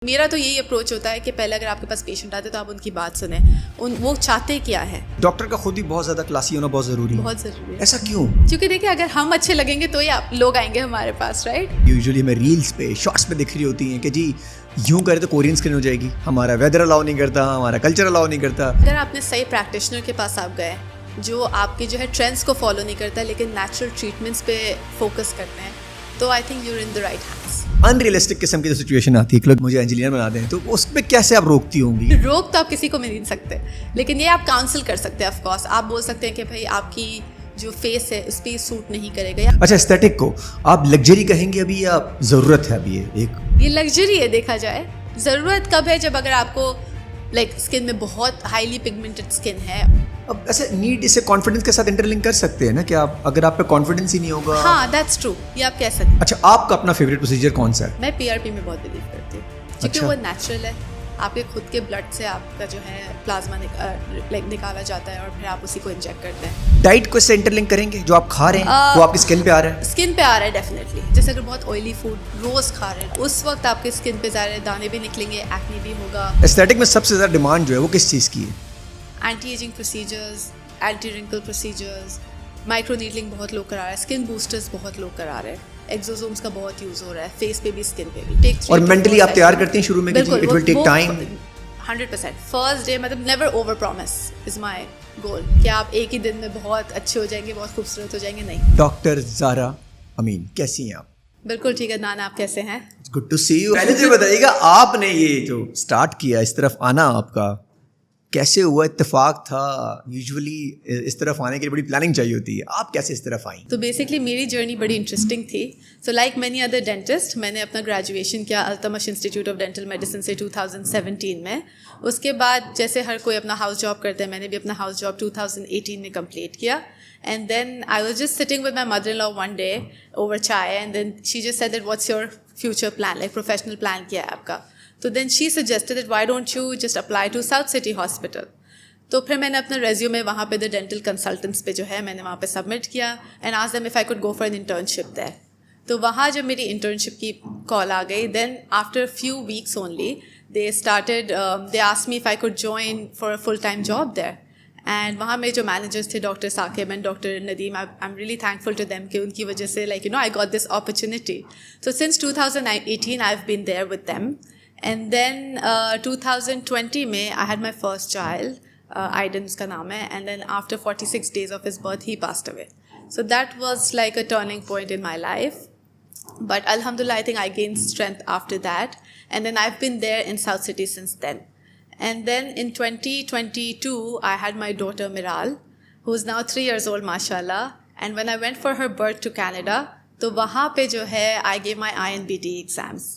मेरा तो यही अप्रोच होता है कि पहले अगर आपके पास पेशेंट आते तो आप उनकी बात सुने, वो चाहते क्या है। डॉक्टर का खुद ही बहुत ज़्यादा क्लासी होना बहुत ज़रूरी है। बहुत ज़रूरी है। ऐसा क्यों? क्योंकि देखिए अगर हम अच्छे लगेंगे तो ही आप लोग आएंगे हमारे पास, राइट। यूजुअली हमें रील्स पे शॉर्ट्स पे दिख रही होती हैं कि जी यूं करे तो कोरियन स्किन हो जाएगी, हमारा वेदर अलाउ नहीं करता, हमारा कल्चर अलाउ नहीं करता। अगर आपने सही प्रैक्टिशनर के पास आप गए जो आपके जो है ट्रेंड्स को फॉलो नहीं करता लेकिन नेचुरल ट्रीटमेंट्स पे फोकस करते हैं, तो I think you are in the right hands. Unrealistic किस्म की जो सिचुएशन आती है कि लोग मुझे इंजीनियर बना दें, तो उसमें कैसे आप रोकती होंगी? रोक तो आप किसी को मिल नहीं सकते, लेकिन ये आप काउंसिल कर सकते हैं। ऑफ कोर्स आप बोल सकते हैं कि भाई आपकी जो फेस है उस पर सूट नहीं करेगा। अच्छा, एस्थेटिक को आप लग्जरी कहेंगे अभी या ज़रूरत है अभी? ये लग्जरी है देखा जाए। ज़रूरत कब है? जब अगर आपको लाइक स्किन में बहुत हाईली पिगमेंटेड स्किन है। अब ऐसे नीड इसे कॉन्फिडेंस के साथ इंटरलिंक कर सकते हैं ना कि आप अगर आप पे कॉन्फिडेंस ही नहीं होगा। हाँ, दैट्स ट्रू, ये आप कह सकते हैं। अच्छा, आपका अपना फेवरेट प्रोसीजर कौन सा है? मैं पीआरपी में बहुत बिलीव करती हूँ क्योंकि अच्छा। वो नेचुरल है। आपके खुद के ब्लड से आपका जो है प्लाज्मा निकाला जाता है और फिर आप उसी को इंजेक्ट करते हैं। डाइट को इससे इंटरलिंक करेंगे? जो आप खा रहे हैं वो आपकी स्किन पे आ रहा है? स्किन पे आ रहा है डेफिनेटली। जैसे अगर बहुत ऑयली फूड रोज खा रहे हैं उस वक्त आपके स्किन पे ज़्यादा दाने भी निकलेंगे, एक्ने भी होगा। एस्थेटिक में सबसे ज़्यादा डिमांड जो है वो किस चीज़ की है? Anti ageing procedures, anti wrinkle procedures, micro needling बहुत लोग करा रहे हैं, स्किन बूस्टर्स बहुत लोग करा रहे हैं, एक्सोसोम्स का बहुत यूज हो रहा है, फेस पे भी स्किन पे भी। और मेंटली आप तैयार करते हैं शुरू में कि it will take time? 100% first day, मतलब never over promise is my goal कि आप एक ही दिन में बहुत अच्छे हो जाएंगे, बहुत खूबसूरत हो जाएंगे, नहीं। डॉक्टर ज़ारा अमीन, कैसी हैं आप? बिल्कुल ठीक है। नाना, आप कैसे हैं? Good to see you. पहले तो बताइएगा, आपने ये जो स्टार्ट किया इस तरफ आना, आपका कैसे हुआ? इत्तेफाक था? यूजुअली इस तरफ आने के लिए बड़ी प्लानिंग चाहिए होती है, आप कैसे इस तरफ आई? तो बेसिकली मेरी जर्नी बड़ी इंटरेस्टिंग थी। So like many other dentist, मैंने अपना ग्रेजुएशन किया Altamash institute of dental medicine से 2017 में। उसके बाद जैसे हर कोई अपना हाउस जॉब करता है, मैंने भी अपना हाउस जॉब 2018 में कंप्लीट किया। And then I was just sitting with my mother in law one day over chai, and then she just said that what's your future plan, like professional plan क्या है आपका? तो then she suggested that why don't you just apply to South City hospital. तो फिर मैंने अपना resume वहाँ पे द डेंटल कंसल्टेंट्स पे जो है मैंने वहाँ पे सबमिट किया and asked them if I could go for an internship there. तो वहाँ जब मेरी इंटर्नशिप की कॉल आ गई, then after few weeks only they started they asked me if I could join for a full time job there. And वहाँ मेरे जो मैनेजर्स थे doctor Saqib and doctor Nadeem, I am really thankful to them कि उनकी वजह से like you know I got this opportunity. So since 2018 I have been there with them. And then 2020 में I had my first child, Aiden उसका नाम है, and then after 46 days of his birth he passed away. So that was like a turning point in my life. But Alhamdulillah, I think I gained strength after that, and then I've been there in South City since then. And then in 2022 I had my daughter Miral, who is now 3 years old, mashallah. And when I went for her birth to Canada, तो वहाँ पे जो है I gave my INBT exams.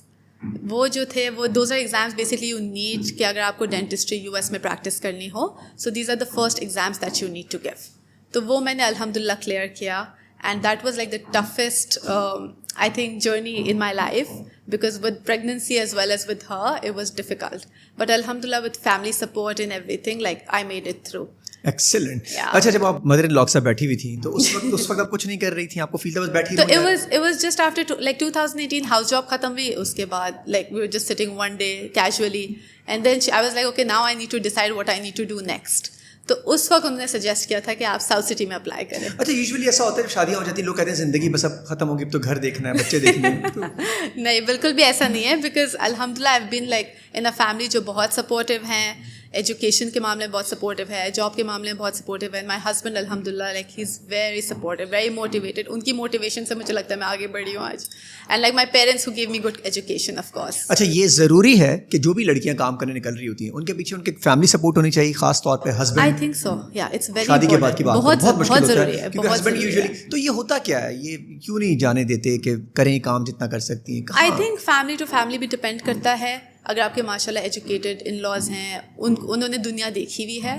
वो जो थे वो those are exams basically you need कि अगर आपको डेंटिस्ट्री यूएस में प्रैक्टिस करनी हो, so these are the first exams that you need to give. तो वो मैंने अल्हम्दुलिल्लाह क्लियर किया and that was like the toughest I think journey in my life, because with pregnancy as well as with her it was difficult, but अल्हम्दुलिल्लाह with family support in everything like I made it through. Excellent. अच्छा, जब आप mother in law के साथ बैठी हुई थी तो उस वक्त आप कुछ नहीं कर रही थी, आपको फील था बस बैठी तो it was just after like 2018 house job खत्म हुई, उसके बाद like we were just sitting one day casually and then I was like okay now I need to decide what I need to do next. तो उस वक्त उन्होंने suggest किया था कि आप साउथ सिटी में अप्लाई करें। अच्छा, यूजुअली ऐसा होता है जब शादियां हो जाती हैं लोग कहते हैं जिंदगी बस अब खत्म होगी, अब तो घर देखना है, बच्चे देखने हैं। तो नहीं, बिल्कुल भी ऐसा नहीं है, बिकॉज अल्हम्दुलिल्लाह I have been like in a family जो बहुत सपोर्टिव हैं, एजुकेशन के मामले में बहुत सपोर्टिव है, जॉब के मामले में बहुत सपोर्टिव है। माय हस्बैंड अल्हम्दुलिल्लाह like he is very supportive, very motivated. उनकी मोटिवेशन से मुझे लगता है मैं आगे बढ़ी हूँ आज। And like my parents who give me good education of course. अच्छा, ये ज़रूरी है कि जो भी लड़कियां काम करने निकल रही होती हैं उनके पीछे उनके फैमिली सपोर्ट होनी चाहिए, खास तौर पे हस्बैंड। आई थिंक सो, या इट्स वेरी शादी के बाद की बात बहुत मुश्किल होता ज़रूरी है है, क्योंकि हस्बैंड यूजुअली तो ये होता क्या है, ये क्यों नहीं जाने देते कि करें काम जितना कर सकती हैं? I think family to family भी डिपेंड करता है। अगर आपके माशाल्लाह एजुकेटेड इन लॉज हैं, उन्होंने दुनिया देखी हुई है,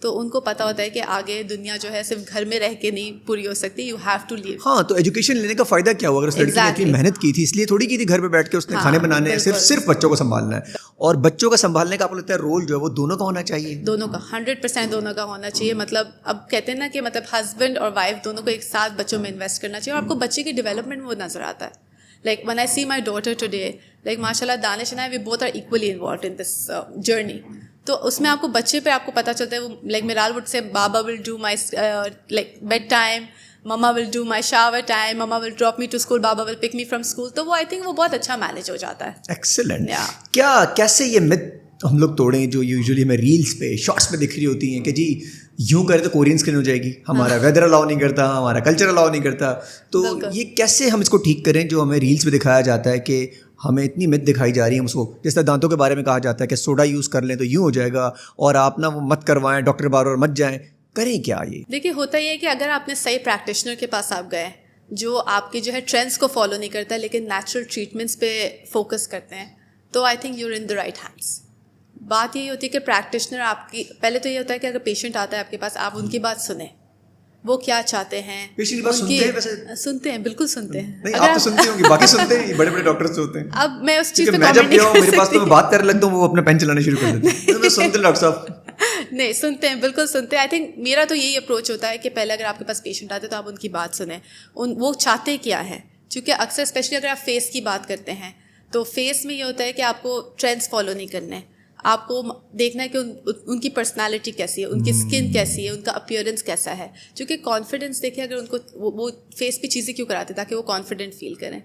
तो उनको पता होता है कि आगे दुनिया जो है सिर्फ घर में रह के नहीं पूरी हो सकती, यू हैव टू लीव। हाँ, तो एजुकेशन लेने का फायदा क्या हुआ? अगर उस लड़की ने इतनी मेहनत की थी, इसलिए थोड़ी की थी घर पे बैठ के उसने खाने बनाने हैं, सिर्फ बच्चों को संभालना है। और बच्चों का संभालने का आपको लगता है रोल जो है वो दोनों का होना चाहिए? दोनों का 100% दोनों का होना चाहिए। मतलब अब कहते हैं ना कि मतलब हस्बैंड और वाइफ दोनों को एक साथ बच्चों में इन्वेस्ट करना चाहिए और आपको बच्चे की डेवलपमेंट में वो नजर आता है। Like when I see my daughter today, like माशाल्लाह Danish and I we both are equally involve in this journey. तो उसमें आपको बच्चे पे आपको पता चलता है, वो लाइक मिराल वुड से बाबा will do my like bed time, mama will do my shower time, mama will drop me to school, बाबा will pick me from school. तो वो आई थिंक वो बहुत अच्छा मैनेज हो जाता है. एक्सेलेंट. Yeah. क्या कैसे ये मिथ हम लोग तोड़ें जो यूजुअली हमें रील्स पे शॉर्ट्स पे दिख रही होती हैं कि जी यूँ करें तो कोरियन स्किन हो जाएगी, हमारा वेदर अलाउ नहीं करता, हमारा कल्चर अलाउ नहीं करता. तो ये कैसे हम इसको ठीक करें जो हमें रील्स पे दिखाया जाता है कि हमें इतनी मिथ दिखाई जा रही है उसको, जिस तरह दांतों के बारे में कहा जाता है कि सोडा यूज़ कर लें तो यूँ हो जाएगा, और आप ना वो मत करवाएं, डॉक्टर बार बार मत जाएं. करें क्या ये? देखिए होता ये है कि अगर आपने सही प्रैक्टिशनर के पास आप गए जो आपके जो है ट्रेंड्स को फॉलो नहीं करता लेकिन नेचुरल ट्रीटमेंट्स पे फोकस करते हैं, तो I think you're in the right hands. बात यही होती है कि प्रैक्टिशनर आपकी, पहले तो ये होता है कि अगर पेशेंट आता है आपके पास, आप उनकी बात सुने, वो क्या चाहते हैं. पेशेंट की बात सुनते हैं वैसे? सुनते हैं, बिल्कुल सुनते हैं. नहीं, आप तो सुनते होंगे, बाकी सुनते हैं, बड़े बड़े डॉक्टर्स होते हैं. अब मैं उस चीज़ पे मैं जब कमेंट नहीं गया हूँ मेरे पास तो मैं बात करने लगता हूँ, वो अपना पेन चलाने शुरू कर देते हैं. मैं सुनते हैं डॉक्टर साहब. नहीं, सुनते हैं, बिल्कुल सुनते हैं. आई थिंक मेरा तो यही अप्रोच होता है कि पहले अगर आपके पास पेशेंट आते हैं तो आप उनकी बात सुने, वो चाहते क्या है. क्योंकि अक्सर स्पेशली अगर आप फेस की बात करते हैं तो फेस में ये होता है कि आपको ट्रेंड्स फॉलो नहीं करने, आपको देखना है कि उनकी पर्सनालिटी कैसी है, उनकी स्किन कैसी है, उनका अपीयरेंस कैसा है. क्योंकि कॉन्फिडेंस देखिए, अगर उनको वो फेस पे चीज़ें क्यों कराते हैं, ताकि वो कॉन्फिडेंट फील करें.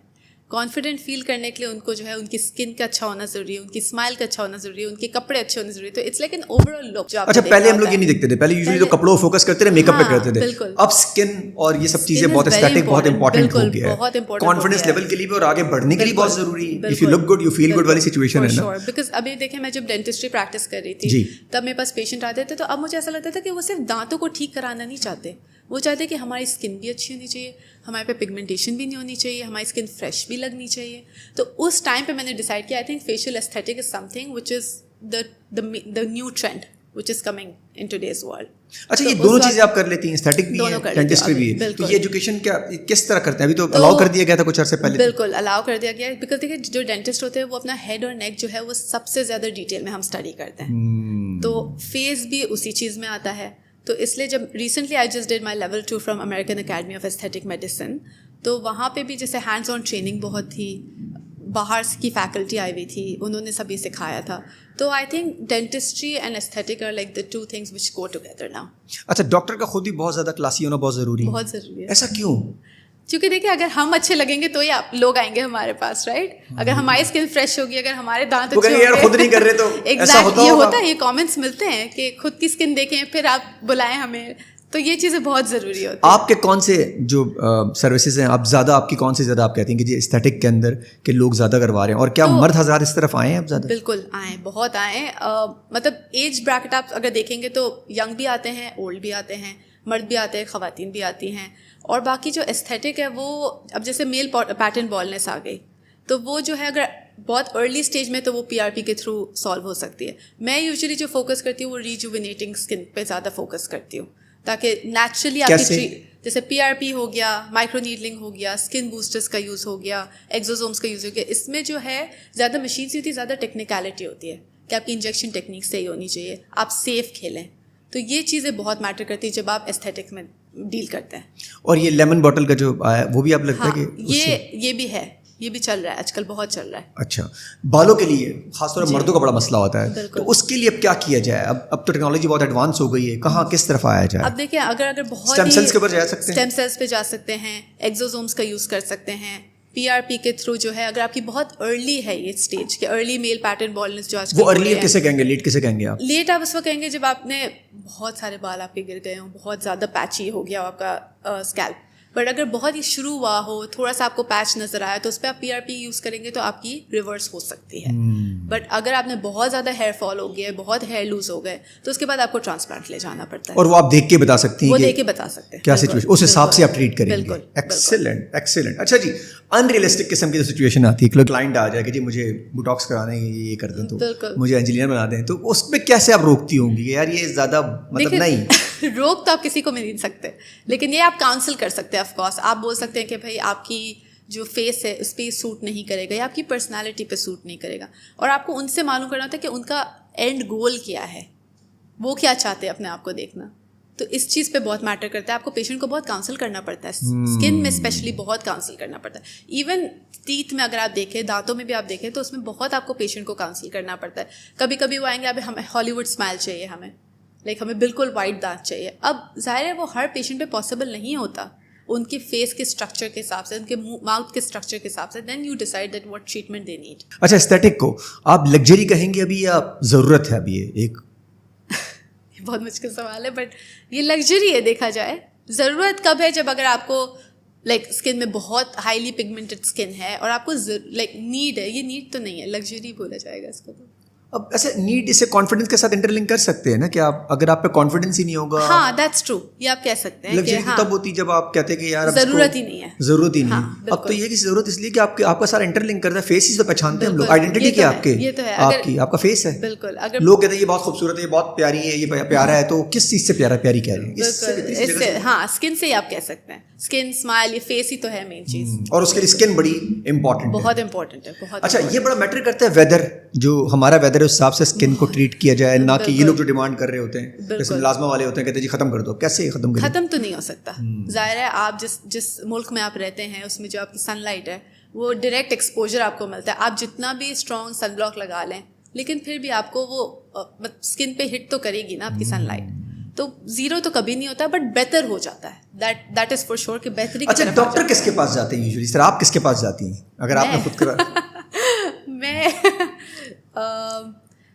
कॉन्फिडेंट फील करने के लिए उनको जो है उनकी स्किन का अच्छा होना ज़रूरी है, उनकी स्माइल का अच्छा होना ज़रूरी है, उनके कपड़े अच्छे होने ज़रूरी है. तो it's like an overall look. अच्छा, पहले हम लोग ये नहीं देखते थे, पहले यूजुअली तो कपड़ों को फोकस करते थे, मेकअप पे करते थे. अब स्किन और ये सब चीज़ें बहुत एस्थेटिक, बहुत इंपॉर्टेंट हो गया है, कॉन्फिडेंस लेवल के लिए भी और आगे बढ़ने के लिए बहुत ज़रूरी है. If you look good you feel good वाली सिचुएशन है ना. बिकॉज अभी देखें, मैं जब डेंटिस्ट्री प्रैक्टिस कर रही थी तब मेरे पास पेशेंट आते थे, तो अब मुझे ऐसा लगता था कि वो सिर्फ दांतों को ठीक कराना नहीं चाहते, वो चाहते हैं कि हमारी स्किन भी अच्छी होनी चाहिए, हमारे पे पिगमेंटेशन भी नहीं होनी चाहिए, हमारी स्किन फ्रेश भी लगनी चाहिए. तो उस टाइम पे मैंने डिसाइड किया, I think facial aesthetic is something which is the new trend which is coming in today's world. अच्छा, ये दोनों चीज़ें आप कर लेती हैं, एस्थेटिक भी है, डेंटिस्ट्री भी है. तो ये एजुकेशन क्या किस तरह करते हैं? अभी तो अलाउ कर दिया गया था कुछ अर्से पहले. बिल्कुल अलाउ कर दिया गया है, बिकॉज देखिए जो डेंटिस्ट होते हैं वो अपना हेड और नेक जो है वो सबसे ज़्यादा डिटेल में हम स्टडी करते हैं. तो फेस भी उसी चीज़ में आता है. तो इसलिए जब recently I just did my level 2 from American academy of aesthetic medicine, तो वहाँ पे भी जैसे हैंड्स ऑन ट्रेनिंग बहुत थी, बाहर की फैकल्टी आई हुई थी, उन्होंने सभी सिखाया था. तो I think dentistry and aesthetic are like the two things which go together now. अच्छा, डॉक्टर का खुद भी बहुत ज़्यादा क्लासी होना बहुत ज़रूरी है. बहुत ज़रूरी है. ऐसा क्यों? क्योंकि देखिए, अगर हम अच्छे लगेंगे तो ही आप लोग आएंगे हमारे पास, राइट. अगर हमारी स्किन फ्रेश होगी, अगर हमारे दांत अच्छे होंगे, यार खुद नहीं कर रहे तो ऐसा होता ये होता है, ये कमेंट्स मिलते हैं कि खुद की स्किन देखें फिर आप बुलाएं हमें. तो ये चीज़ें बहुत ज़रूरी होती है. आपके कौन से जो सर्विसेज हैं, आप ज़्यादा आपकी कौन से ज़्यादा आप कहती हैं कि जी एस्थेटिक के अंदर के लोग ज़्यादा करवा रहे हैं, और क्या तो, मर्द हज़ार इस तरफ आए हैं अब ज़्यादा? बिल्कुल आए, बहुत आए. मतलब एज ब्रैकेट आप अगर देखेंगे तो यंग भी आते हैं, ओल्ड भी आते हैं, मर्द भी आते हैं, ख़वातीन भी आती हैं. और बाकी जो एस्थेटिक है वो, अब जैसे मेल पैटर्न बॉल्डनेस आ गई, तो वो जो है अगर बहुत अर्ली स्टेज में तो वो PRP के थ्रू सॉल्व हो सकती है. मैं यूजुअली जो फोकस करती हूँ वो रिजुविनेटिंग स्किन पे ज़्यादा फोकस करती हूँ, ताकि नेचुरली आपकी जैसे PRP हो गया, माइक्रो नीडलिंग हो गया, स्किन बूस्टर्स का यूज़ हो गया, एक्सोसोम्स का यूज़ हो गया. इसमें जो है ज़्यादा मशीन से होती है, ज़्यादा टेक्निकलिटी होती है कि आपकी इंजेक्शन टेक्निक सही होनी चाहिए, आप सेफ खेलें. तो ये चीज़ें बहुत मैटर करती है जब आप एस्थेटिक में डील करते हैं. और ये लेमन बॉटल का जो आया वो भी आप लगता है कि ये भी है, ये भी चल रहा है आजकल, बहुत चल रहा है. अच्छा, बालों के लिए खासतौर पर मर्दों का बड़ा मसला होता है, तो उसके लिए अब क्या किया जाए? अब तो टेक्नोलॉजी बहुत एडवांस हो गई है, कहाँ किस तरफ आया जाए? अब देखिए, अगर बहुत स्टेम सेल्स के ऊपर जा सकते हैं, स्टेम सेल्स पे जा सकते हैं, एक्सोसोम्स का यूज़ कर सकते हैं, PRP के थ्रू जो है, अगर आपकी बहुत अर्ली है ये स्टेज के अर्ली मेल पैटर्न बॉल्डनेस जो आजकल, वो अर्ली किसे कहेंगे, लेट किसे कहेंगे आप? लेट आप उसको कहेंगे जब आपने बहुत सारे बाल आपके गिर गए हों, बहुत ज़्यादा पैची हो गया हो आपका स्कैल्प. बट अगर बहुत ही शुरू हुआ हो, थोड़ा सा आपको पैच नज़र आया, तो उस पर आप PRP यूज़ करेंगे तो आपकी रिवर्स हो सकती है. बट अगर आपने बहुत ज़्यादा हेयर फॉल हो गया, बहुत हेयर लूज हो गए, तो उसके बाद आपको ट्रांसप्लांट ले जाना पड़ता है. और वो आप देख के बता सकती हैं, वो देख के बता सकते हैं क्या सिचुएशन, उस हिसाब से आप ट्रीट करेंगे. Excellent, excellent. अच्छा जी, अनरियलिस्टिक किस्म की सिचुएशन आती है, क्लाइंट आ जाए कि जी मुझे बुटॉक्स कराना है, ये कर दें, तो मुझे इंजीनियर बना दें, तो उसमें कैसे आप रोकती होंगी यार ये ज़्यादा मतलब नहीं? रोक तो आप किसी को नहीं सकते, लेकिन ये आप काउंसिल कर सकते हैं. ऑफ कोर्स आप बोल सकते हैं कि भाई आपकी जो फेस है उस पर सूट नहीं करेगा, या आपकी पर्सनालिटी पे सूट नहीं करेगा. और आपको उनसे मालूम करना होता है कि उनका एंड गोल क्या है, वो क्या चाहते हैं अपने आप को देखना. तो इस चीज़ पे बहुत मैटर करता है, आपको पेशेंट को बहुत काउंसिल करना पड़ता है, स्किन में स्पेशली बहुत काउंसिल करना पड़ता है। इवन टीथ में अगर आप देखें, दांतों में भी आप देखें, तो उसमें बहुत आपको पेशेंट को काउंसिल करना पड़ता है। कभी कभी वो आएंगे, अभी हमें हॉलीवुड स्माइल चाहिए, हमें हमें बिल्कुल वाइट दांत चाहिए। अब जाहिर है वो हर पेशेंट पे पॉसिबल नहीं होता, उनके फेस के स्ट्रक्चर के हिसाब से, उनके माउथ के स्ट्रक्चर के हिसाब से, then you decide that what treatment they need. अच्छा, एस्थेटिक को आप लग्जरी कहेंगे अभी या ज़रूरत है अभी? ये एक बहुत मुश्किल सवाल है, बट ये लग्जरी है देखा जाए। ज़रूरत कब है? जब अगर आपको स्किन में बहुत हाईली पिगमेंटेड स्किन है और आपको नीड है। ये नीड तो नहीं है, लग्जरी बोला जाएगा इसको। तो अब ऐसे नीड इसे कॉन्फिडेंस के साथ इंटरलिंक कर सकते हैं ना कि आप अगर आप पे कॉन्फिडेंस ही नहीं होगा। हाँ, दैट्स ट्रू, ये आप कह सकते हैं। लग्जरी हाँ, तब होती जब आप कहते हैं कि यार ज़रूरत ही नहीं है, ज़रूरत ही नहीं। हाँ, अब तो ये कि ज़रूरत इसलिए कि आपका सारा इंटरलिंक करता है, फेस ही तो पहचानते हैं हम लोग, आइडेंटिटी क्या आपके, ये तो है, आपकी आपका फेस है। बिल्कुल। अगर लोग कहते हैं ये बहुत खूबसूरत है, ये बहुत प्यारी है, ये प्यारा है, तो किस चीज़ से प्यारी कह रहे हैं? इससे हाँ, स्किन से ही आप कह सकते हैं। स्किन, स्माइल, ये फेस ही तो है मेन चीज़, और उसके लिए स्किन बड़ी इंपॉर्टेंट है, बहुत इंपॉर्टेंट है, बहुत। अच्छा, ये बड़ा मैटर करता है वेदर, जो हमारा वेदर है उस हिसाब से स्किन को ट्रीट किया जाए, ना कि ये लोग जो डिमांड कर रहे होते हैं, जैसे मुलाजमा वाले होते हैं, कहते हैं जी खत्म कर दो। कैसे खत्म करें? खत्म तो नहीं हो सकता। जाहिर है आप जिस मुल्क में आप रहते हैं उसमें जो आपकी सनलाइट है वो डायरेक्ट एक्सपोजर आपको मिलता है। आप जितना भी स्ट्रॉन्ग सनब्लॉक लगा लें, लेकिन फिर भी आपको वो स्किन पे हिट तो करेगी ना आपकी सनलाइट। तो जीरो तो कभी नहीं होता, बट बेहतर हो जाता है। दैट इज फॉर श्योर कि बेहतरी की अच्छा, तरफ डॉक्टर किसके पास जाते हैं यूजुअली? सर आप किसके पास जाती हैं अगर आपने खुद करा?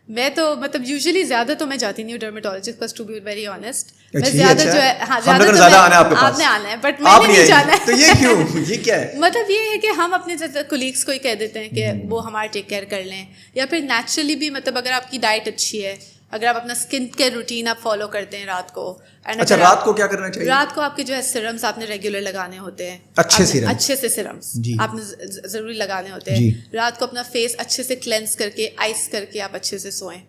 मैं तो यूजुअली ज़्यादा तो मैं जाती नहीं हूँ डर्मेटोलॉजिस्ट पास, टू बी वेरी ऑनेस्ट। मैं अच्छा, ज़्यादा जो है, हाँ, ज़्यादा आना है आपके पास, आपने आना है, बट मैंने नहीं जाना है। तो ये क्यों? ये क्या है? ये है कि हम अपने कोलीग्स को ही कह देते हैं कि वो हमारा टेक केयर कर लें, या फिर नेचुरली भी अगर आपकी डाइट अच्छी है, अगर आप अपना स्किन केयर रूटीन आप फॉलो करते हैं रात को। अच्छा, रात को क्या करना चाहिए? रात को आपके जो है सिरम्स आपने रेगुलर लगाने होते हैं, अच्छे से सिरम्स आपने ज़रूरी लगाने होते हैं। रात को अपना फेस अच्छे से क्लेंस करके, आइस करके आप अच्छे से सोएं।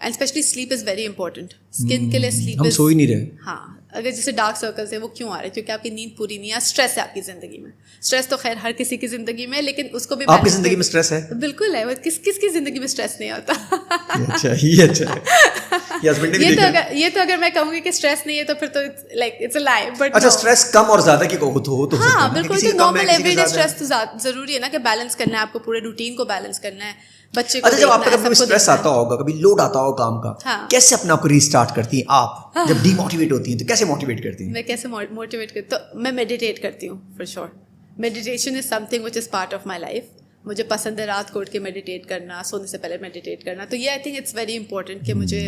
And specially sleep is very important skin के लिए। स्लीप हम सो ही नहीं रहे। हाँ, अगर जैसे डार्क सर्कल्स है वो क्यों आ रहे हैं? क्योंकि आपकी नींद पूरी नहीं है, स्ट्रेस है आपकी ज़िंदगी में। स्ट्रेस तो खैर हर किसी की ज़िंदगी में, लेकिन उसको भी आपकी ज़िंदगी में स्ट्रेस है? बिल्कुल है। वो किसकी ज़िंदगी में स्ट्रेस नहीं होता? अच्छा, ये अच्छा है। ये तो अगर मैं कहूँगी कि स्ट्रेस नहीं है तो फिर तो इट्स अ लाई। बट अच्छा, स्ट्रेस कम और ज़्यादा की हो तो हाँ, बिल्कुल। तो नॉर्मल एवरीडे स्ट्रेस तो ज़रूरी है ना, कि बैलेंस करना है आपको, पूरे रूटीन को बैलेंस करना है, बच्चे को। अच्छा, जब आपका कभी स्ट्रेस आता होगा, कभी लोड आता होगा काम का, हाँ, कैसे अपने आप को रीस्टार्ट करती हैं आप? जब डीमोटिवेट होती हैं तो कैसे मोटिवेट करती हैं? मैं कैसे मोटिवेट करती हूँ? तो मैं मेडिटेट करती हूँ for sure. Meditation is something which is part of my life. मुझे पसंद है रात को उठ के मेडिटेट करना, सोने से पहले मेडिटेट करना। तो ये I think it's very important कि मुझे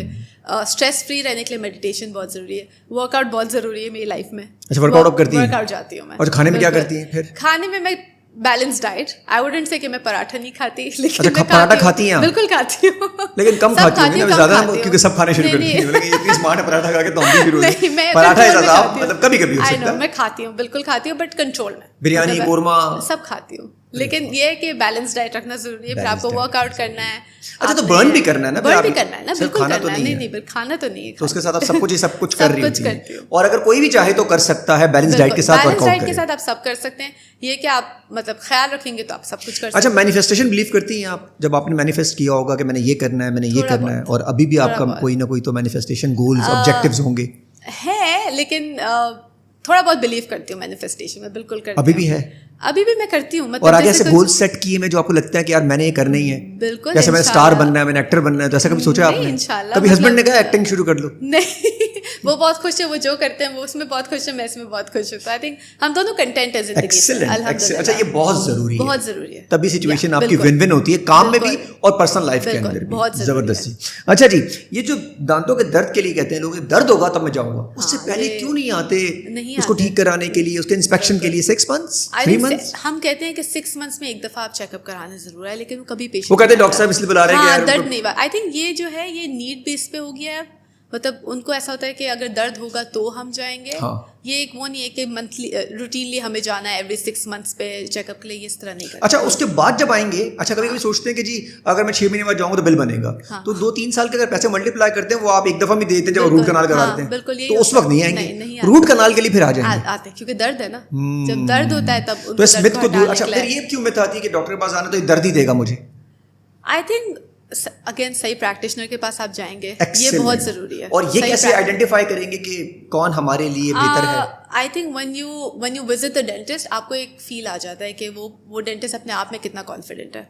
स्ट्रेस फ्री रहने के लिए मेडिटेशन बहुत ज़रूरी है। वर्कआउट बहुत ज़रूरी है मेरी लाइफ में। अच्छा, वर्कआउट आप करती हैं? वर्कआउट जाती हूँ मैं। और खाने में क्या करती हैं फिर? खाने में मैं balance diet, I wouldn't say कि मैं पराठा नहीं खाती, लेकिन अच्छा, पराठा खाती हैं? बिल्कुल खाती हूँ, लेकिन कम खाती होंगी ना, ज़्यादा, क्योंकि सब खाने शुरू करती हैं। मतलब इतनी स्मार्ट है पराठा खा के, तो हम भी शुरू होंगे। पराठा ज़्यादा, मतलब कभी-कभी हो सकता है। मैं खाती हूँ, बिल्कुल खाती हूँ, बट कंट्रोल में। बिरयानी, कोरमा सब खाती हूँ, लेकिन ये है कि बैलेंस डाइट रखना जरूरी है। फिर आपको वर्कआउट करना है। अच्छा, तो बर्न भी करना है ना? बर्न भी करना है ना, बिल्कुल करना है। नहीं, पर खाना तो नहीं है। तो उसके साथ आप सब कुछ कर रही होती हैं। और अगर कोई भी चाहे तो कर सकता है बैलेंस डाइट के साथ, वर्कआउट डाइट के साथ आप सब कर सकते हैं। ये कि आप ख्याल रखेंगे तो आप सब कुछ कर सकते हैं। अच्छा, मैनिफेस्टेशन बिलीव करती हैं आप? जब आपने मैनिफेस्ट किया होगा कि मैंने ये करना है, मैंने ये करना है, और अभी भी आपका कोई ना कोई तो मैनिफेस्टेशन गोल्स, ऑब्जेक्टिव्स होंगे है, लेकिन थोड़ा बहुत बिलीव करती हूँ मैनिफेस्टेशन में, बिल्कुल करती हूँ। अभी भी है? अभी भी मैं करती हूँ। और आगे ऐसे गोल सेट किए में जो आपको लगता है कि यार मैंने ये करना ही है? बिल्कुल। जैसे मैंने स्टार बनना है, मैंने एक्टर बनना है, तो ऐसा कभी सोचा आपने? इंशाल्लाह। कभी हस्बैंड ने कहा एक्टिंग शुरू कर लो? नहीं, वो बहुत खुश है, वो जो करते हैं वो उसमें बहुत खुश है, मैं इसमें बहुत खुश हूँ। तो आई थिंक हम दोनों कंटेंट है जिंदगी से, अल्हम्दुलिल्लाह। अच्छा, ये बहुत जरूरी है, बहुत जरूरी है। तभी सिचुएशन आपकी विन विन होती है, काम में भी और पर्सनल लाइफ के अंदर भी। बहुत जबरदस्ती। अच्छा जी, ये जो दांतों के दर्द के लिए कहते हैं लोग, दर्द होगा तब मैं जाऊंगा, उससे पहले क्यों नहीं आते उसको ठीक कराने के लिए, उसके इंस्पेक्शन के लिए? 6 months, 3 months? हम कहते हैं कि 6 months में एक दफा आप चेकअप कराना जरूर है, लेकिन वो कभी पेशेंट, वो कहते हैं डॉक्टर साहब इसलिए बुला रहे हैं कि दर्द नहीं। आई थिंक ये जो है ये नीड बेस पे हो गया है। उनको ऐसा होता है कि अगर दर्द होगा तो हम जाएंगे। हाँ। ये एक वो नहीं है कि मंथली रूटीनली हमें जाना है एवरी 6 months पे चेकअप के लिए, इस तरह नहीं करना। अच्छा, उसके बाद जब आएंगे, अच्छा कभी कभी सोचते हैं कि जी अगर मैं 6 महीने बाद जाऊंगा तो बिल बनेगा। हाँ। तो 2-3 साल के अगर पैसे मल्टीप्लाई करते हैं वो आप एक दफा भी देते हैं जब रूट कनाल कराते हैं। बिल्कुल, तो उस वक्त नहीं आएंगे, रूट कनाल के लिए फिर आ जाएंगे। आते हैं क्योंकि दर्द है ना, जब दर्द होता है तब। तो इस मिथ को दूर। अच्छा, फिर ये क्यों मिथ आती है कि डॉक्टर के पास आना तो ये दर्द ही देगा मुझे? आई थिंक अगेन सही प्रैक्टिशनर के पास आप जाएंगे, ये Excellent. बहुत ज़रूरी है। और ये कैसे आइडेंटिफाई करेंगे कि कौन हमारे लिए बेहतर है? I think when you visit the dentist आपको एक फील आ जाता है कि वो डेंटिस्ट अपने आप में कितना कॉन्फिडेंट है।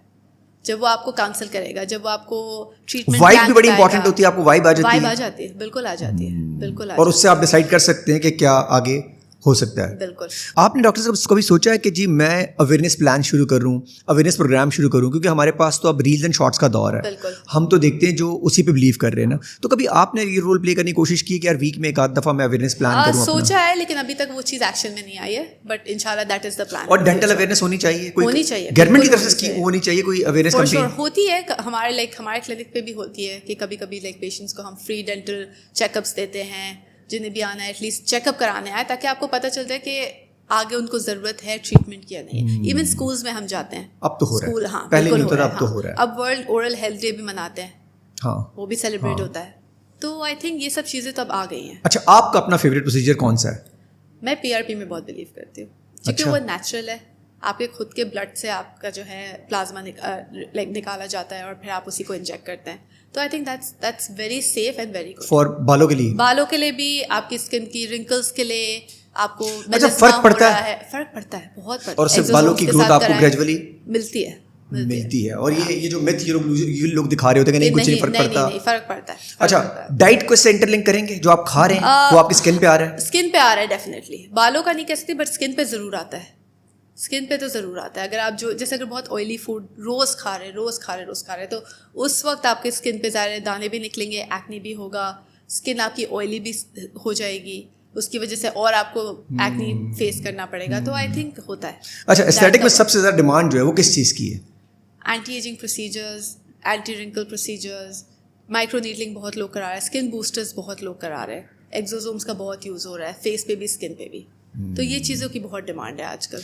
जब वो आपको काउंसिल करेगा, जब वो आपको ट्रीटमेंट वाइब भी बड़ी इंपॉर्टेंट होती है, आपको वाइब आ जाती है। वाइब आ जाती है, बिल्कुल आ जाती है, बिल्कुल आ और उससे आप डिसाइड कर सकते हैं कि क्या आगे हो सकता है। बिल्कुल। आपने डॉक्टर साहब कभी सोचा है कि जी मैं अवेयरनेस प्लान शुरू करूं, अवेयरनेस प्रोग्राम शुरू करूं, क्योंकि हमारे पास तो अब रील्स एंड शॉर्ट्स का दौर है, बिल्कुल। हम तो देखते हैं जो उसी पे बिलीव कर रहे हैं ना, तो कभी आपने ये रोल प्ले करने की कोशिश की कि यार वीक में एक आध दफ़ा मैं अवेयरनेस प्लान करूं? सोचा है, लेकिन अभी तक वो चीज़ एक्शन में नहीं आई है, बट इंशाल्लाह दैट इज द प्लान। और डेंटल अवेयरनेस होनी चाहिए, होनी चाहिए, गवर्नमेंट की बिल्कुल तरफ से होनी स्कीम होनी चाहिए, कोई अवेयरनेस For कैंपेन? sure, होती है हमारे क्लिनिक पे भी होती है कि कभी कभी पेशेंट्स को हम फ्री डेंटल चेकअप्स देते हैं, जिन्हें भी आना है एटलीस्ट चेकअप कराने आए, ताकि आपको पता चलता है कि आगे उनको ज़रूरत है ट्रीटमेंट की या नहीं। इवन स्कूल्स में हम जाते हैं, अब तो हो रहा है, स्कूल, हाँ पहले नहीं बिल्कुल होता था, अब तो हो रहा है। अब वर्ल्ड ओरल हेल्थ डे भी मनाते हैं, हाँ, वो भी सेलिब्रेट होता है। तो आई थिंक ये सब चीज़ें तो अब आ गई हैं। अच्छा, आपका अपना फेवरेट प्रोसीजर कौन सा है? मैं PRP में बहुत बिलीव करती हूँ, क्योंकि वो नेचुरल है। आपके खुद के ब्लड से आपका जो है प्लाज्मा निकाला जाता है और फिर आप उसी को इंजेक्ट करते हैं। तो I think that's very safe and very good. For बालों के लिए? बालों के लिए भी, आपकी स्किन की रिंकल्स के लिए, आपको अच्छा, फर्क पड़ता है? फर्क पड़ता है, बहुत पड़ता है। और सिर्फ बालों की ग्रोथ आपको ग्रेजुअली मिलती है। और ये जो मिथ ये लोग दिखा रहे होते हैं कि नहीं कुछ नहीं फर्क पड़ता। नहीं, फर्क पड़ता है। अच्छा, डाइट को इससे इंटरलिंक करेंगे, जो आप खा रहे हैं वो आपकी स्किन पे आ रहा है? स्किन पे आ रहा है डेफिनेटली, बालों का नहीं कह सकती, बट स्किन पे ज़रूर आता है। स्किन पे तो ज़रूर आता है। अगर आप जैसे अगर बहुत ऑयली फूड रोज़ खा रहे तो उस वक्त आपके स्किन पे ज़्यादा दाने भी निकलेंगे, एक्ने भी होगा, स्किन आपकी ऑयली भी हो जाएगी, उसकी वजह से और आपको एक्ने फेस करना पड़ेगा। तो आई थिंक होता है। अच्छा, एस्थेटिक में सबसे ज़्यादा डिमांड जो है वो किस चीज़ की है? Anti ageing procedures, anti wrinkle procedures, micro needling बहुत लोग करा रहे हैं, स्किन बूस्टर्स बहुत लोग करा रहे हैं, एक्सोसोम्स का बहुत यूज़ हो रहा है, फेस पे भी स्किन पे भी। तो ये चीज़ों की बहुत डिमांड है आजकल।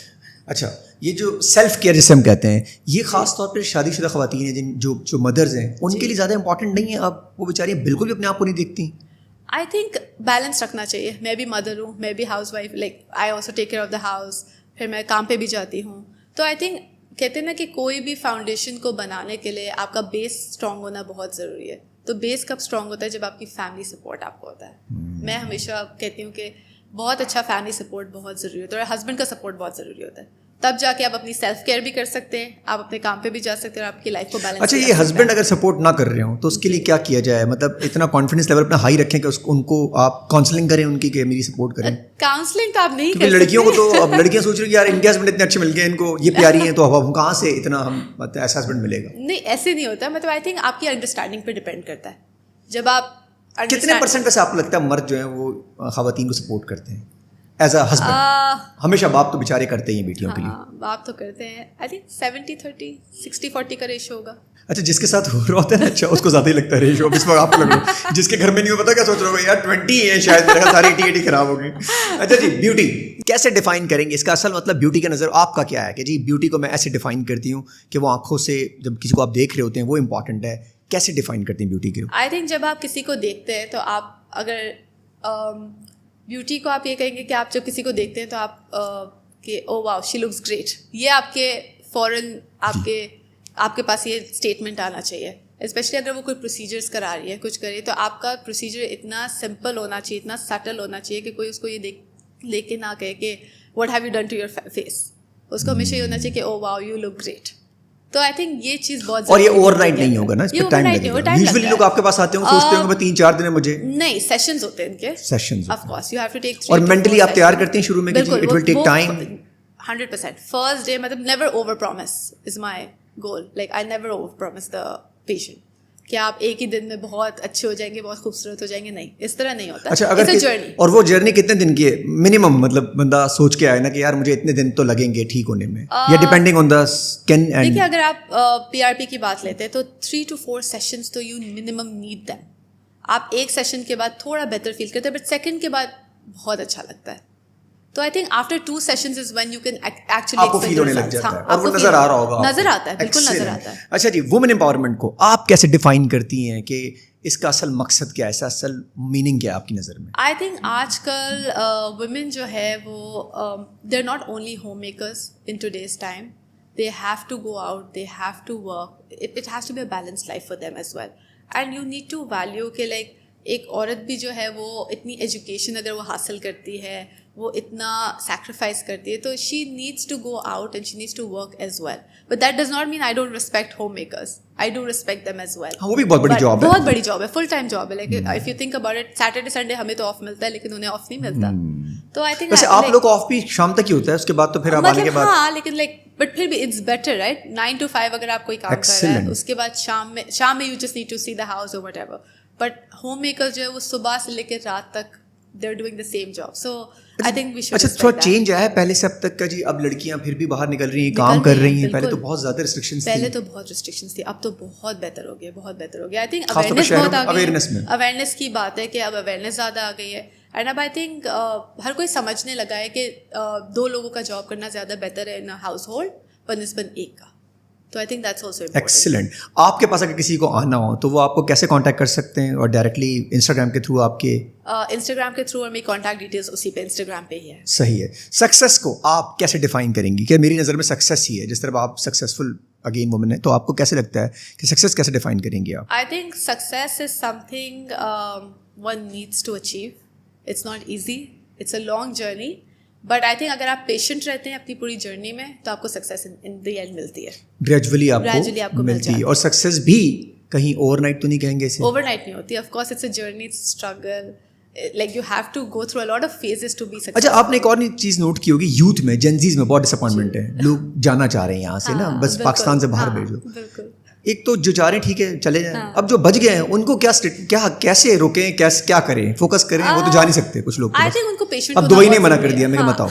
अच्छा, ये जो सेल्फ केयर जिसे हम कहते हैं, ये खास तौर पर शादीशुदा ख़वातीन हैं, जो मदर्स हैं, उनके लिए ज़्यादा इंपॉर्टेंट नहीं है? अब वो बेचारी बिल्कुल भी अपने आप को नहीं देखती। आई थिंक बैलेंस रखना चाहिए। मैं भी मदर हूँ, मैं भी housewife, I also take care of the house, फिर मैं काम पे भी जाती हूँ। तो आई थिंक कहते हैं ना कि कोई भी फाउंडेशन को बनाने के लिए आपका बेस स्ट्रॉन्ग होना बहुत ज़रूरी है। तो बेस कब स्ट्रॉन्ग होता है? जब आपकी फैमिली सपोर्ट आपको होता है। मैं हमेशा कहती हूँ कि बहुत अच्छा फैमिली सपोर्ट बहुत ज़रूरी होता है, और हस्बैंड का सपोर्ट बहुत ज़रूरी होता है। तब जाके आप अपनी सेल्फ केयर भी कर सकते हैं, आप अपने काम पे भी जा सकते हैं और आपकी लाइफ को बैलेंस। अच्छा, ये हस्बैंड अगर सपोर्ट ना कर रहे हो तो उसके लिए क्या किया जाए? मतलब इतना कॉन्फिडेंस लेवल अपना हाई रखें कि उनको आप काउंसलिंग करें उनकी, कि मेरी सपोर्ट करें। काउंसलिंग तो आप नहीं कर सकते, लड़कियों को तो अब लड़कियां सोच रही हैं यार इनके हस्बैंड इतने अच्छे मिल गए, इनको ये प्यारी हैं, तो अब हम कहाँ से इतना हम मतलब ऐसा हस्बैंड मिलेगा? नहीं, ऐसे नहीं होता। मतलब आई थिंक आपकी अंडरस्टैंडिंग पे डिपेंड करता है। जब आप कितने % वैसे आपको लगता है मर्द जो है वो ख़वातीन को सपोर्ट करते हैं एज अ हस्बैंड? हमेशा बाप तो बेचारे करते ही हैं बेटियों के लिए। बाप तो करते हैं। आई थिंक 70-30, 60-40 का रेशो होगा। अच्छा, जिसके साथ हो रहा होता है ना, अच्छा उसको ज़्यादा ही लगता है रेशो। इस वक्त आपको लग रहा है, जिसके घर में नहीं हो पता क्या सोच रहा होगा, यार 20 है शायद, मेरा सारी 80 खराब हो गई। अच्छा जी, ब्यूटी कैसे डिफाइन करेंगे? इसका असल मतलब ब्यूटी का नज़र आपका क्या है? कि जी ब्यूटी को मैं ऐसे डिफाइन करती हूँ कि वो आंखों से जब किसी को आप देख रहे होते हैं वो इंपॉर्टेंट है। कैसे डिफाइन करती हैं ब्यूटी को? आई थिंक जब आप किसी को देखते हैं तो आप अगर ब्यूटी को आप ये कहेंगे कि आप जब किसी को देखते हैं तो आप कि oh wow she looks great, ये आपके फ़ौरन आपके पास ये स्टेटमेंट आना चाहिए। स्पेशली अगर वो कोई प्रोसीजर्स करा रही है, कुछ करे, तो आपका प्रोसीजर इतना सिंपल होना चाहिए, इतना सटल होना चाहिए कि कोई उसको ये लेके ना कहे कि what have you done to your face. उसको हमेशा ये होना चाहिए कि oh wow you look great. तो आई थिंक ये चीज़ बहुत, और ये ओवरनाइट नहीं होगा ना, इस पे टाइम लगेगा। यूजुअली लोग आपके पास आते होंगे, सोचते होंगे 3-4 दिन है मुझे। नहीं, सेशंस होते हैं इनके, sessions of course you have to take. और मेंटली आप तैयार करते हैं शुरू में कि it will take time? 100%। First day मतलब never over promise is my goal. I never over promise the patient कि आप एक ही दिन में बहुत अच्छे हो जाएंगे, बहुत खूबसूरत हो जाएंगे। नहीं, इस तरह नहीं होता। अच्छा, अगर जर्नी, और वो जर्नी कितने दिन की है मिनिमम? मतलब बंदा सोच के आए ना कि यार मुझे इतने दिन तो लगेंगे ठीक होने में, या depending on the skin and. देखिए, अगर आप PRP की बात लेते हैं तो 3 to 4 सेशंस तो यू मिनिमम नीड दैम। आप एक सेशन के बाद थोड़ा बेहतर फील करते हैं, बट सेकंड के बाद बहुत अच्छा लगता है। तो I think after 2 sessions is when you can actually आपको फील होने लग जाता है, और वो नजर आ रहा होगा, नजर आता है, बिल्कुल नजर आता है। अच्छा जी, वुमेन एम्पावरमेंट को आप कैसे डिफाइन करती हैं कि इसका असल मकसद क्या है, इसका असल मीनिंग क्या है आपकी नज़र में? आई थिंक आजकल वुमेन जो है वो they are not only homemakers in today's time, they have to go out, they have to work. It has to be a balanced life for them as well. And you need to value कि like एक औरत भी जो है वो इतनी education अगर वो हासिल करती है, वो इतना सैक्रिफाइस करती है, तो she needs to go out and she needs to work as well. But that does not mean I don't respect homemakers. I do respect them as well. वो भी बहुत बड़ी जॉब है. बहुत बड़ी जॉब है, फुल टाइम जॉब है. Like if you think about it, Saturday Sunday हमें तो ऑफ मिलता है, लेकिन उन्हें ऑफ नहीं मिलता. तो आई थिंक वैसे आप लोग ऑफ भी शाम तक ही होता है, उसके बाद तो फिर आप आने के बाद. हाँ, लेकिन लाइक बट फिर भी इट्स बेटर, राइट? 9 to 5 अगर आप कोई काम कर रहे हैं, उसके बाद शाम में you just need to see the house और व्हाटएवर. बट होम मेकर जो है वो सुबह से लेकर रात तक they are doing the same job. So I think we should. अच्छा, थोड़ा चेंज आया है पहले से अब तक का जी. अब लड़कियां फिर भी बाहर निकल रही हैं, काम कर रही हैं. पहले तो बहुत ज्यादा रिस्ट्रिक्शंस थी. पहले तो बहुत रिस्ट्रिक्शंस थी, अब तो बहुत बेहतर हो गया, बहुत बेहतर हो गया. आई थिंक अवेयरनेस बहुत आ गई. अवेयरनेस की बात है कि अब अवेयरनेस ज़्यादा आ गई है. एंड अब आई थिंक हर कोई समझने लगा है कि 2 लोगों का जॉब करना ज़्यादा बेटर है इन हाउस होल्ड बनस्बत एक का. तो I think that's also important. Excellent. आपके पास अगर किसी को आना हो तो वो आपको कैसे कांटेक्ट कर सकते हैं? और डायरेक्टली इंस्टाग्राम के थ्रू आपके इंस्टाग्राम के थ्रू, और मेरी कॉन्टैक्ट डिटेल्स उसी पे इंस्टाग्राम पे ही है. सही है. सक्सेस को आप कैसे डिफाइन करेंगी? क्या मेरी नज़र में सक्सेस ही है, जिस तरह आप सक्सेसफुल अगेन वुमन है, तो आपको कैसे लगता है कि सक्सेस कैसे डिफाइन करेंगी आप? I think success is something one needs to achieve. It's not easy, it's a long journey. But I think अगर आप पेशेंट रहते हैं अपनी पूरी जर्नी में, तो आपको सक्सेस इन द एंड मिलती है. ग्रेजुअली आपको मिलती है. और सक्सेस भी कहीं ओवरनाइट तो नहीं कहेंगे इसे? ओवरनाइट नहीं होती. Of course it's a journey, it's struggle. Like you have to go through a lot of phases to be successful. अच्छा, आपने एक और चीज नोट की होगी, यूथ में, जेनजीज में बहुत डिसअपॉइंटमेंट है. लोग जाना चाह रहे हैं यहाँ से ना, बस पाकिस्तान से बाहर भेज दो. बिल्कुल. एक तो जो जा रहे हैं ठीक है, चले जाएं. अब जो बच गए हैं उनको क्या कैसे रोकें, क्या करें, फोकस करें? वो तो जा नहीं सकते कुछ लोग. आई थिंक उनको पेशेंट. अब दुबई ने मना कर दिया, मैं बताओ.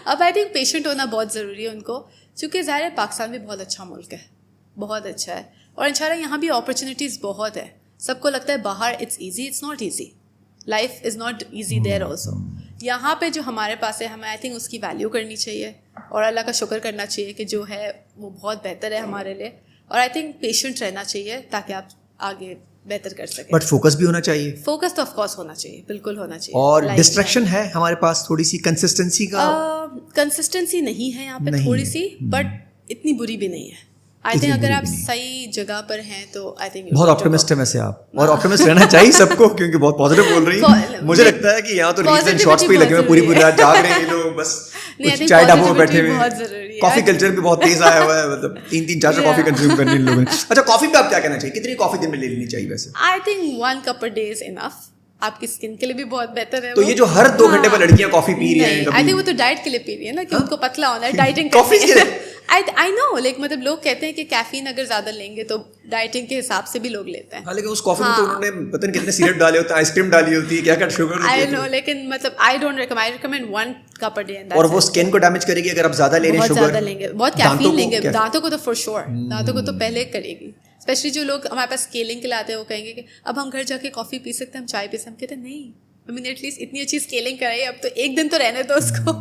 अब आई थिंक पेशेंट होना बहुत ज़रूरी है उनको, क्योंकि ज़ाहिर है पाकिस्तान भी बहुत अच्छा मुल्क है, बहुत अच्छा है. और इंशाल्लाह यहाँ भी अपॉर्चुनिटीज़ बहुत है. सबको लगता है बाहर it's easy, it's not easy. Life is not easy there also. यहाँ पे जो हमारे पास है, हमें आई थिंक उसकी वैल्यू करनी चाहिए और अल्लाह का शुक्र करना चाहिए कि जो है वो बहुत बेहतर है हमारे लिए. और आई थिंक पेशेंट रहना चाहिए ताकि आप आगे बेहतर कर सकें. बट फोकस भी होना चाहिए. फोकस तो ऑफ कोर्स होना चाहिए, बिल्कुल होना चाहिए. और डिस्ट्रैक्शन है हमारे पास थोड़ी सी, कंसिस्टेंसी का कंसिस्टेंसी नहीं है यहाँ पे, थोड़ी सी, बट इतनी बुरी भी नहीं है. आई थिंक अगर आप सही जगह पर हैं तो आई थिंक. बहुत ऑप्टिमिस्ट है वैसे आप, और ऑप्टिमिस्ट रहना चाहिए सबको, क्योंकि बहुत पॉजिटिव बोल रही हैं. मुझे लगता है कि यहाँ तो रील्स एंड शॉर्ट्स पे लगे हुए, पूरी रात जाग रहे हैं लोग, बस चाय ढाबों में बैठे हुए. कॉफी कल्चर भी बहुत तेज आया हुआ है, मतलब 3-4 कॉफी कंज्यूम करने इन लोगों ने. अच्छा, कॉफी पे आप क्या कहना चाहिए? कितनी कॉफी दिन में ले लेनी चाहिए वैसे? I think 1 cup a day is enough. आपकी स्किन के लिए भी बहुत बेहतर है. तो ये जो हर 2 घंटे पर लड़कियां कॉफी पी रही हैं, आई थिंक वो तो डाइट के लिए पी रही है ना, कि उनको पतला होना है, डाइटिंग कॉफी के लिए. आई नो, लाइक मतलब लोग कहते हैं कि कैफीन अगर ज्यादा लेंगे तो डाइटिंग के हिसाब से भी लोग लेते हैं. हाँ, लेकिन उस कॉफी में तो उन्होंने पता नहीं कितने सिरप डाले होते हैं, आइसक्रीम डाली होती है, क्या शुगर. आई नो, लेकिन मतलब I don't recommend. I recommend 1 cup a day. और वो स्किन को डैमेज करेगी अगर आप ज्यादा ले रहे हैं, शुगर ज्यादा लेंगे, बहुत कैफीन लेंगे. दांतों को तो फॉर श्योर, दांतों को तो पहले करेगी. स्पेशली जो लोग हमारे पास स्केलिंग के लाते हैं, वो कहेंगे कि अब हम घर जाके कॉफी पी सकते हैं, हम चाय पी सकते हैं. हम कहते हैं नहीं, आई मीन एटलीस्ट इतनी अच्छी स्केलिंग कराई, अब तो एक दिन तो रहने दो उसको.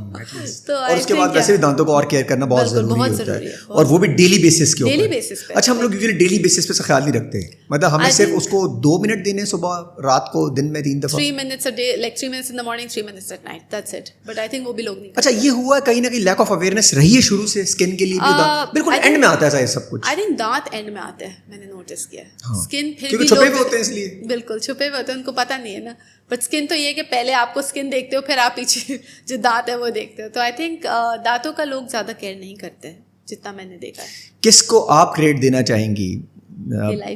तो और उसके बाद वैसे भी दांतों को और केयर करना बहुत जरूरी होता है, और वो भी डेली बेसिस के ऊपर. डेली बेसिस पे. अच्छा, हम लोग यूजुअली डेली बेसिस पे ख्याल नहीं रखते. मतलब हमें सिर्फ उसको 2 मिनट देने, सुबह, रात को, दिन में 3 दफा. 3 minutes a day, like 3 minutes in the morning, 3 minutes at night. That's it. But I think वो भी लोग नहीं. अच्छा, ये हुआ कहीं ना कहीं लैक ऑफ अवेयरनेस रही है शुरू से स्किन के लिए भी. बिल्कुल एंड में आता है सब कुछ. आई थिंक दांत एंड में आते हैं, मैंने नोटिस किया. स्किन फिर भी छुपे हुए होते हैं, इसलिए. बिल्कुल छुपे हुए होते हैं, उनको पता नहीं है ना. बट स्किन तो ये है कि पहले आपको स्किन देखते हो, फिर आप पीछे जो दांत है वो देखते हो. तो आई थिंक दांतों का लोग ज़्यादा केयर नहीं करते जितना मैंने देखा है. किसको आप क्रेडिट देना चाहेंगी?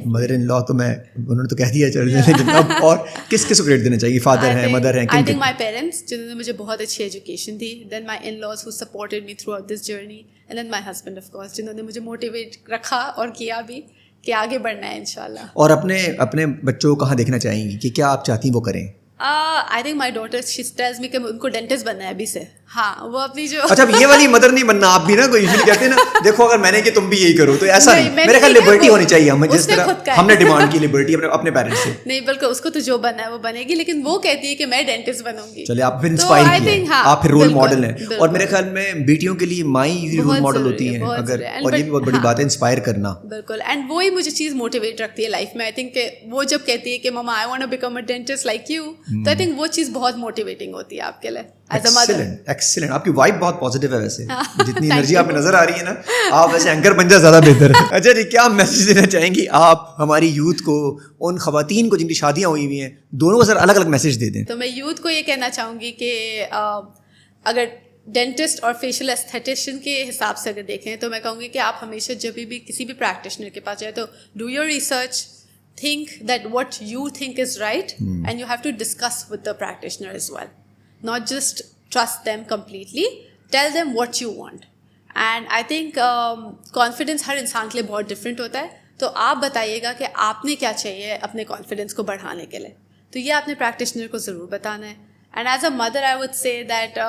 मदर इन लॉ तो मैं, उन्होंने तो कह दिया चल, लेकिन अब और किस को क्रेडिट देना चाहिए? फादर हैं, मदर हैं? आई थिंक माई पेरेंट्स, जिन्होंने मुझे बहुत अच्छी एजुकेशन दी. Then my in laws who supported me throughout this journey. And then my husband of course, जिन्होंने मुझे मोटिवेट रखा और किया भी कि आगे बढ़ना है इंशाल्लाह. और अपने बच्चों को कहाँ देखना चाहेंगी कि क्या आप चाहती हैं वो करें? I think my daughter she tells me कि उनको डेंटिस्ट बनना है अभी से. हाँ, वो अपनी जो. अच्छा, ये वाली मदर नहीं बनना आप भी ना, कोई यूजुअली कहते हैं ना, देखो अगर मैंने कि तुम भी यही करो, तो ऐसा नहीं. मेरे ख्याल लिबर्टी होनी चाहिए हमें, जिस तरह हमने डिमांड की लिबर्टी अपने पेरेंट्स से. नहीं, बल्कि उसको तो जो बनना है वो बनेगी, लेकिन वो कहती है कि मैं डेंटिस्ट बनूंगी. चलिए, आप फिर इंस्पायर किए, आप फिर रोल मॉडल हैं. और मेरे ख्याल में बेटियों के लिए माई रोल मॉडल होती है अगर, और ये भी बहुत बड़ी बात है, इंस्पायर करना. बिल्कुल. एंड वो ही मुझे चीज़ मोटिवेट रखती है लाइफ में. आई थिंक वो जब कहती है कि mamma I want to become a dentist like you, तो आई थिंक वो चीज़ बहुत मोटिवेटिंग होती है आपके लिए एज अ मदर। एक्सीलेंट, आपकी वाइब बहुत पॉजिटिव है वैसे, जितनी एनर्जी आप में नजर आ रही है ना, आप वैसे एंकर बन जाए ज़्यादा बेहतर है। अच्छा जी, क्या मैसेज देना चाहेंगी आप हमारी यूथ को, उन खवातीन को जिनकी शादियाँ हुई हुई हैं, दोनों को सर अलग अलग मैसेज दे दें? तो मैं यूथ को ये कहना चाहूँगी कि अगर डेंटिस्ट और फेशियल एस्थेटिशियन के हिसाब से अगर देखें तो मैं कहूँगी कि आप हमेशा जब भी किसी भी प्रैक्टिशनर के पास जाए तो do your research, think that what you think is right, and you have to discuss with the practitioner as well, not just trust them completely, tell them what you want. And I think confidence हर इंसान के लिए बहुत different होता है, तो आप बताइएगा कि आपने क्या चाहिए अपने confidence को बढ़ाने के लिए, तो ये आपने practitioner को ज़रूर बताना है. And as a mother I would say that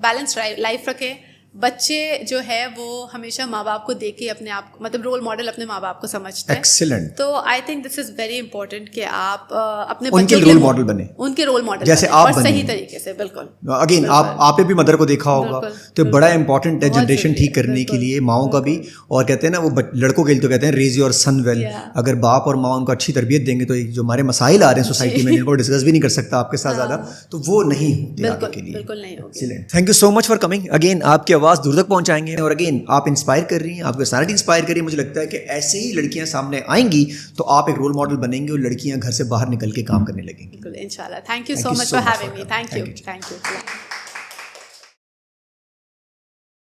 balanced life रखें. बच्चे जो है वो हमेशा माँ बाप को देख के अपने आप मतलब रोल मॉडल अपने माँ बाप को समझते हैं। एक्सीलेंट। तो I think this is very important कि आप अपने उनके रोल मॉडल बने, उनके रोल मॉडल जैसे आप बने सही तरीके से। बिल्कुल। अगेन आपने भी मदर को देखा होगा, तो बड़ा इंपॉर्टेंट है जनरेशन ठीक करने के लिए माओं का भी। और कहते हैं ना वो लड़कों के लिए तो कहते हैं रेज योर सन वेल। अगर बाप और माँ उनको अच्छी तरबियत देंगे तो जो हमारे मसाइल आ रहे हैं सोसाइटी में जिनको डिस्कस भी नहीं कर सकता आपके साथ ज़्यादा, तो वो नहीं होते आगे के लिए। बिल्कुल नहीं होगी। Thank you so much for coming. Again आपकी आवाज़ दूर तक पहुँचाएंगे और अगेन आप इंस्पायर कर रही हैं, आपकी पर्सनालिटी इंस्पायर कर रही है। मुझे लगता है कि ऐसे ही लड़कियां सामने आएंगी तो आप एक रोल मॉडल बनेंगे और लड़कियां घर से बाहर निकल के काम करने लगेंगी। इंशाल्लाह। Thank you so much for having me. Thank you.